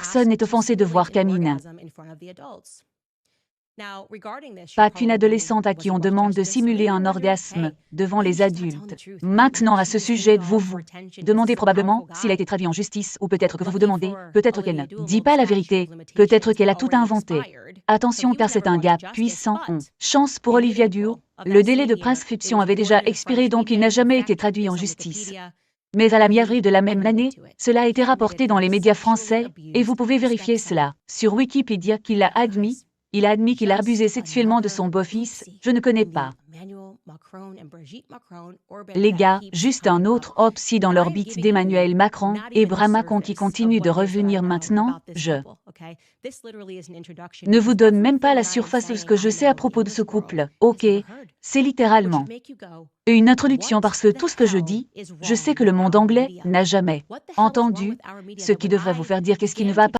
personne n'est offensée de voir Camille. Pas qu'une adolescente à qui on demande de simuler un orgasme devant les adultes. Maintenant, à ce sujet, vous vous demandez probablement s'il a été traduit en justice, ou peut-être que vous vous demandez, peut-être qu'elle ne dit pas la vérité, peut-être qu'elle a tout inventé. Attention, car c'est un gars puissant. Chance pour Olivia Duo, le délai de prescription avait déjà expiré, donc il n'a jamais été traduit en justice. Mais à la mi-avril de la même année, cela a été rapporté dans les médias français, et vous pouvez vérifier cela sur Wikipédia qu'il a admis. Il a admis qu'il a abusé sexuellement de son beau-fils. Je ne connais pas. Les gars, juste un autre opsi dans l'orbite d'Emmanuel Macron et Bras Macron qui continue de revenir maintenant. Je ne vous donne même pas la surface de ce que je sais à propos de ce couple. Ok, c'est littéralement une introduction parce que tout ce que je dis, je sais que le monde anglais n'a jamais entendu, ce qui devrait vous faire dire qu'est-ce qui ne va pas.